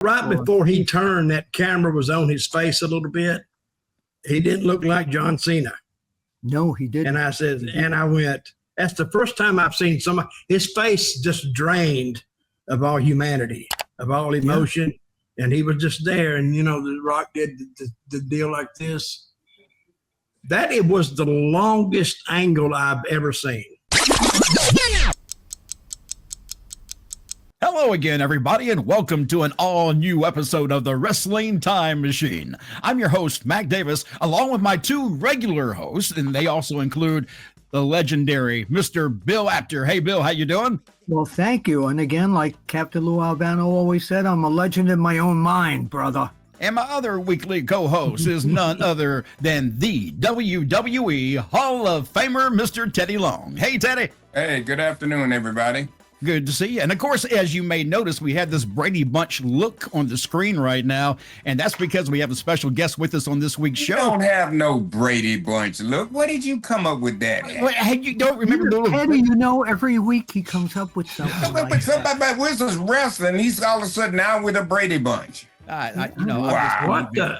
right before he turned, that camera was on his face a little bit. He didn't look like John Cena. No, he didn't. And I said, and I went, that's the first time I've seen somebody, his face just drained of all humanity, of all emotion. Yeah. And he was just there. And, you know, The Rock did the deal like this. That it was the longest angle I've ever seen. Hello again, everybody, and welcome to an all-new episode of the Wrestling Time Machine. I'm your host, Mac Davis, along with my two regular hosts, and they also include the legendary Mr. Bill Apter. Hey, Bill, how you doing? Well, thank you. And again, like Captain Lou Albano always said, I'm a legend in my own mind, brother. And my other weekly co-host is none other than the WWE Hall of Famer, Mr. Teddy Long. Hey, Teddy. Hey, good afternoon, everybody. Good to see you. And of course, as you may notice, we have this Brady Bunch look on the screen right now, and that's because we have a special guest with us on this week's show. You don't have no Brady Bunch look. Where did you come up with that? Hey, you don't remember the little... Teddy, you know, every week he comes up with something but somebody with this wrestling, he's all of a sudden now with a Brady Bunch. Wow. What the?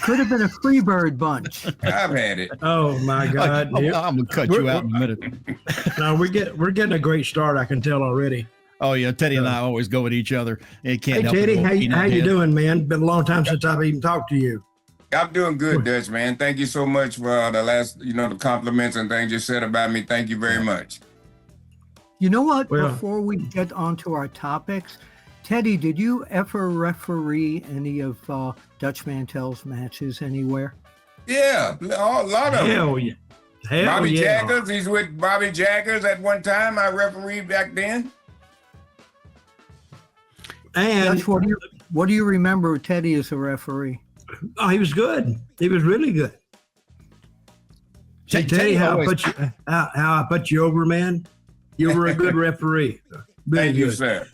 Could have been a Freebird bunch. I've had it. Oh my God! I'm gonna cut you out in a minute. No, we're getting a great start. I can tell already. Oh yeah, Teddy and I always go at each other. It can't help Teddy, it. how you doing, man? Been a long time since I've even talked to you. I'm doing good, Dutch, man. Thank you so much for the last, the compliments and things you said about me. Thank you very much. You know what? Well, before we get onto our topics, Teddy, did you ever referee any of Dutch Mantel's matches anywhere? Yeah, a lot of them. Hell yeah. Bobby Jaggers, he's with Bobby Jaggers at one time. I refereed back then. And Dutch, what do you remember Teddy as a referee? Oh, he was good. He was really good. Teddy, how I put you over, man. You were a good referee. Really Thank you, good. sir.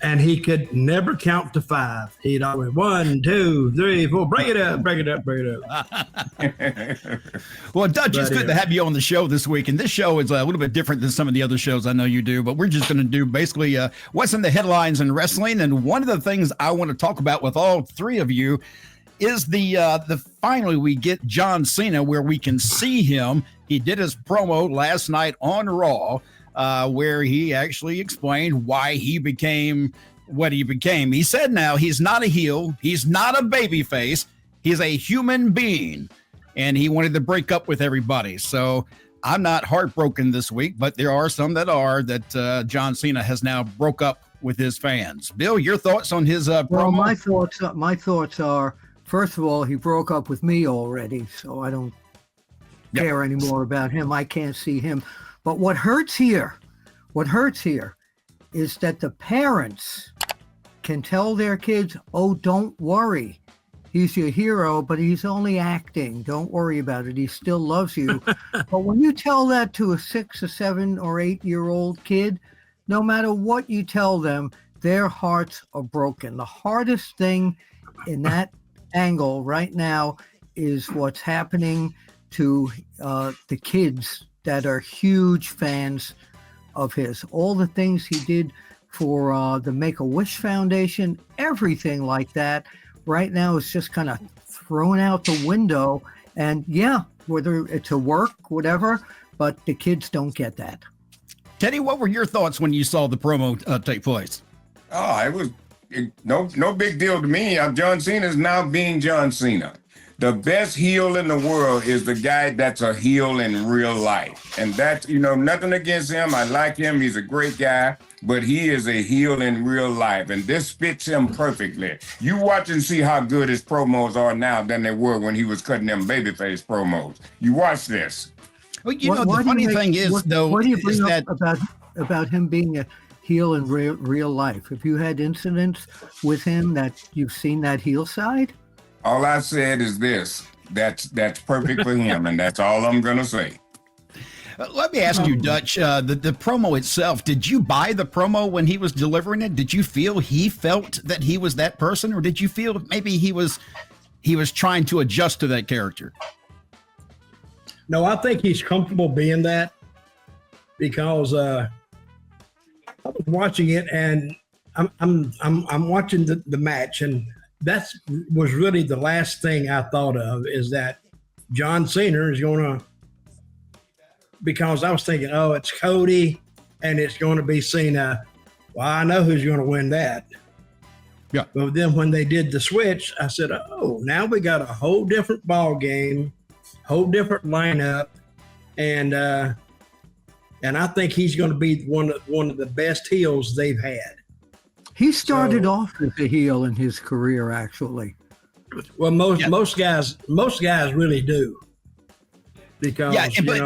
And he could never count to five. He'd always 1, 2, 3, 4. Break it up. Well, Dutch, it's good to have you on the show this week. And this show is a little bit different than some of the other shows I know you do. But we're just going to do basically what's in the headlines in wrestling. And one of the things I want to talk about with all three of you is the finally we get John Cena where we can see him. He did his promo last night on Raw. Where he actually explained why he became what he became. He said now he's not a heel. He's not a babyface. He's a human being. And he wanted to break up with everybody. So I'm not heartbroken this week, but there are some that are that John Cena has now broke up with his fans. Bill, your thoughts on his promo? Well, my thoughts are, first of all, he broke up with me already, so I don't care anymore about him. I can't see him. But what hurts here is that the parents can tell their kids, oh, don't worry. He's your hero, but he's only acting. Don't worry about it. He still loves you. But when you tell that to a 6 or 7 or 8-year-old kid, no matter what you tell them, their hearts are broken. The hardest thing in that angle right now is what's happening to the kids that are huge fans of his. All the things he did for the Make-A-Wish Foundation, everything like that, right now is just kind of thrown out the window. And yeah, whether it's a work, whatever, but the kids don't get that. Teddy, what were your thoughts when you saw the promo take place? Oh, it was no big deal to me. John Cena is now being John Cena. The best heel in the world is the guy that's a heel in real life. And that's, nothing against him. I like him. He's a great guy, but he is a heel in real life. And this fits him perfectly. You watch and see how good his promos are now than they were when he was cutting them babyface promos. You watch this. Well, the funny thing is, what do you bring up about him being a heel in real life? Have you had incidents with him that you've seen that heel side? All I said is this, that's perfect for him, and that's all I'm going to say. Let me ask you, Dutch, the promo itself, did you buy the promo when he was delivering it? Did you feel he felt that he was that person, or did you feel maybe he was trying to adjust to that character? No, I think he's comfortable being that because I was watching it and I'm watching the match, and that was really the last thing I thought of, is that John Cena is going to, because I was thinking, oh, it's Cody and it's going to be Cena. Well, I know who's going to win that. Yeah. But then when they did the switch, I said, oh, now we got a whole different ball game, whole different lineup, and I think he's going to be one of the best heels they've had. He started off as a heel in his career, actually. Well, most guys really do. Because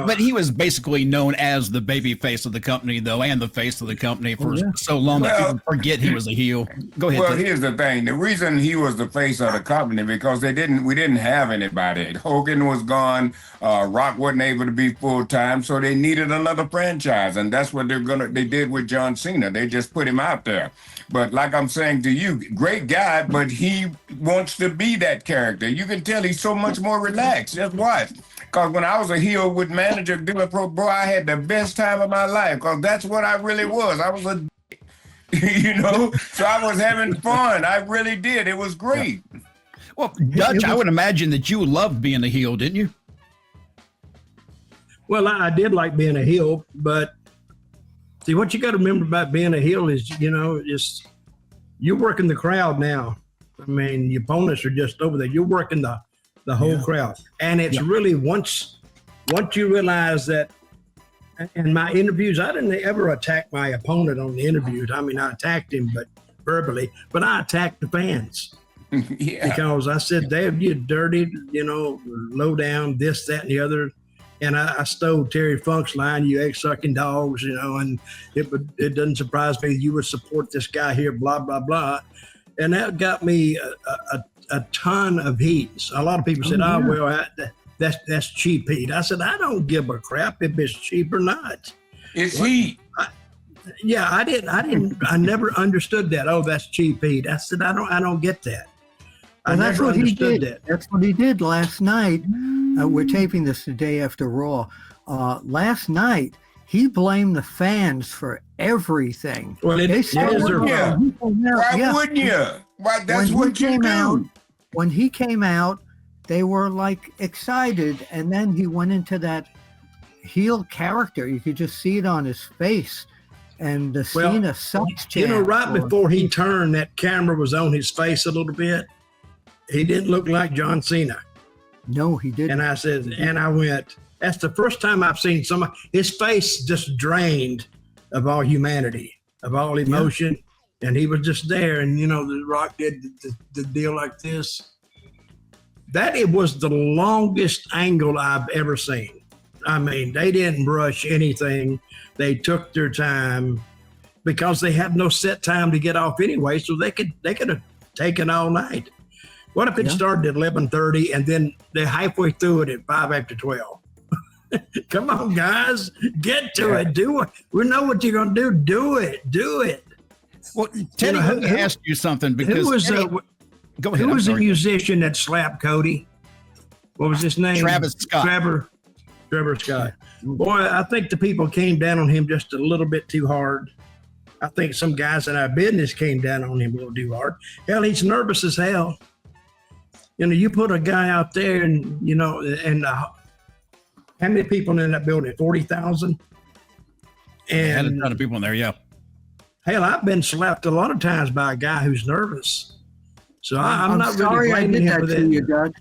but he was basically known as the baby face of the company, though, and the face of the company for so long that people forget he was a heel. Go ahead. Well, here's the thing: the reason he was the face of the company because we didn't have anybody. Hogan was gone. Rock wasn't able to be full time, so they needed another franchise, and that's what they did with John Cena. They just put him out there. But like I'm saying to you, great guy, but he wants to be that character. You can tell he's so much more relaxed. Just watch. Because when I was a heel with manager doing pro, boy, I had the best time of my life because that's what I really was. I was a so I was having fun. I really did. It was great. Well, Dutch, I would imagine that you loved being a heel, didn't you? Well, I did like being a heel, but see, what you got to remember about being a heel is, you're working the crowd now. I mean, your opponents are just over there. You're working the whole crowd. And it's really once you realize that, in my interviews, I didn't ever attack my opponent on the interviews. I mean, I attacked him, but verbally, but I attacked the fans. Because I said, Dave, you dirty, low down, this, that, and the other. And I stole Terry Funk's line, you egg-sucking dogs, and it doesn't surprise me you would support this guy here, blah, blah, blah. And that got me a ton of heat. A lot of people said, that's cheap heat. I said, I don't give a crap if it's cheap or not. It's heat. I never understood that. Oh, that's cheap heat. I said, I don't get that. Well, that's what he did. That's what he did last night. We're taping this the day after Raw. Last night, he blamed the fans for everything. Well, Why wouldn't you? Why, that's what you do. When he came out, they were like excited, and then he went into that heel character. You could just see it on his face. And the Cena sucks chant. Right before he turned, that camera was on his face a little bit. He didn't look like John Cena. No, he didn't. And I said, and I went, that's the first time I've seen somebody, his face just drained of all humanity, of all emotion. Yeah. And he was just there. And, The Rock did the deal like this. It was the longest angle I've ever seen. I mean, they didn't rush anything. They took their time because they had no set time to get off anyway. So they could have taken all night. What if it started at 11:30 and then they're halfway through it at 5 after 12? Come on, guys, get to it. Do it. We know what you're going to do. Do it. Do it. Well, Teddy, let me ask you something because go ahead. Who was the musician that slapped Cody? What was his name? Travis Scott. Trevor Scott. Boy, I think the people came down on him just a little bit too hard. I think some guys in our business came down on him a little too hard. Hell, he's nervous as hell. You put a guy out there and, how many people in that building? 40,000? And had a ton of people in there, yeah. Hell, I've been slapped a lot of times by a guy who's nervous. So I'm not sorry really blaming him for that. You, Doug.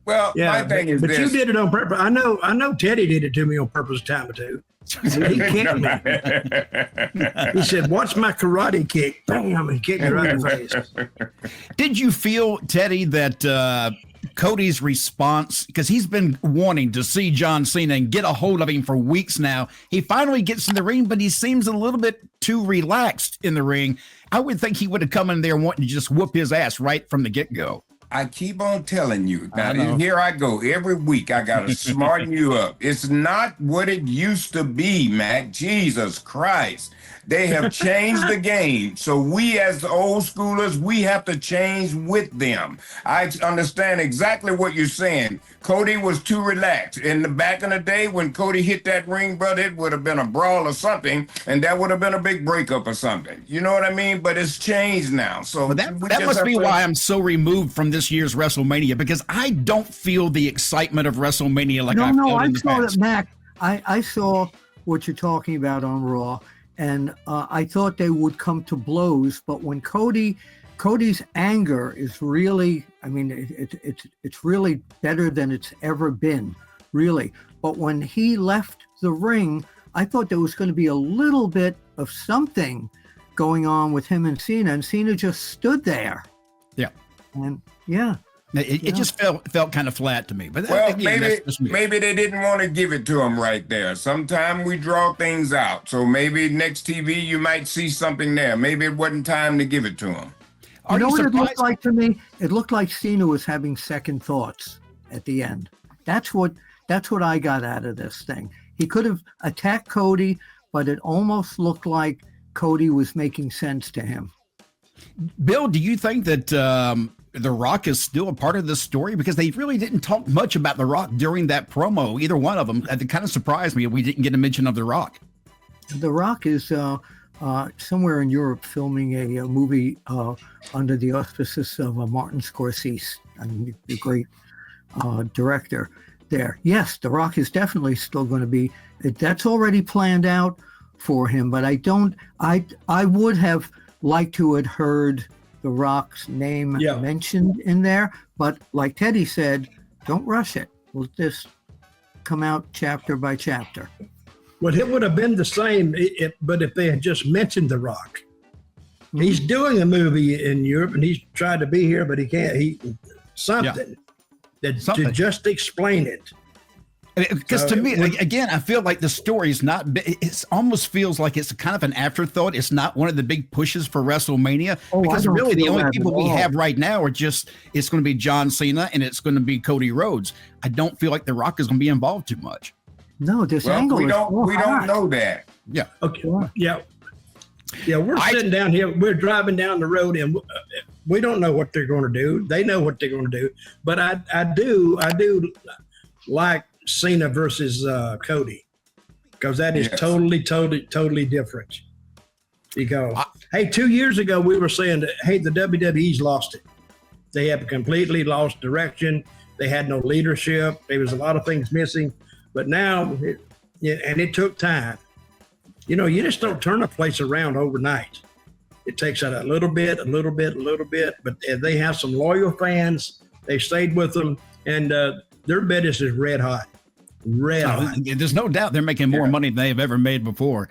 Well, my thing is but this. You did it on purpose. I know Teddy did it to me on purpose a time or two. He kicked me. He said, watch my karate kick. Bam, and kicked me right in the face. Did you feel, Teddy, that Cody's response, because he's been wanting to see John Cena and get a hold of him for weeks now, he finally gets in the ring, but he seems a little bit too relaxed in the ring. I would think he would have come in there wanting to just whoop his ass right from the get-go. I keep on telling you. Now, here I go. Every week I got to smarten you up. It's not what it used to be, Mac. Jesus Christ. They have changed the game. So we as the old schoolers, we have to change with them. I understand exactly what you're saying. Cody was too relaxed. In the back in the day when Cody hit that ring, brother, it would have been a brawl or something, and that would have been a big breakup or something. You know what I mean? But it's changed now. So But that must be why I'm so removed from this year's WrestleMania, because I don't feel the excitement of WrestleMania like I felt in the saw past. it, Mac. I saw what you're talking about on Raw, and I thought they would come to blows. But when Cody's anger is really, I mean, it's really better than it's ever been, really. But when he left the ring, I thought there was going to be a little bit of something going on with him and Cena just stood there. Yeah. And yeah. It just felt kind of flat to me. But well, again, that's just me. maybe they didn't want to give it to him right there. Sometimes we draw things out. So maybe next TV you might see something there. Maybe it wasn't time to give it to him. You know what it looked like to me? It looked like Cena was having second thoughts at the end. That's what I got out of this thing. He could have attacked Cody, but it almost looked like Cody was making sense to him. Bill, do you think that The Rock is still a part of this story? Because they really didn't talk much about The Rock during that promo, either one of them. It kind of surprised me we didn't get a mention of The Rock. The Rock is somewhere in Europe filming a movie under the auspices of Martin Scorsese, I mean, the great director there. Yes, The Rock is definitely still going to be. That's already planned out for him, but I would have liked to have heard The Rock's name mentioned in there, but like Teddy said, don't rush it. We'll just come out chapter by chapter. Well, it would have been the same, but if they had just mentioned The Rock. He's doing a movie in Europe, and he's tried to be here, but he can't. Something to just explain it. Because to me, again, I feel like the story is not. It almost feels like it's kind of an afterthought. It's not one of the big pushes for WrestleMania, because really the only people we have right now are just. It's going to be John Cena and it's going to be Cody Rhodes. I don't feel like The Rock is going to be involved too much. No, this angle. We don't know that. Yeah. Okay. Yeah. We're sitting down here. We're driving down the road, and we don't know what they're going to do. They know what they're going to do, but I do like Cena versus Cody, because that is totally different. Because hey, 2 years ago we were saying that hey, the WWE's lost it. They have completely lost direction. They had no leadership. There was a lot of things missing, but now it took time. You know, you just don't turn a place around overnight. It takes a little bit, but they have some loyal fans. They stayed with them, and their business is red hot. Red hot. There's no doubt they're making more money than they've ever made before.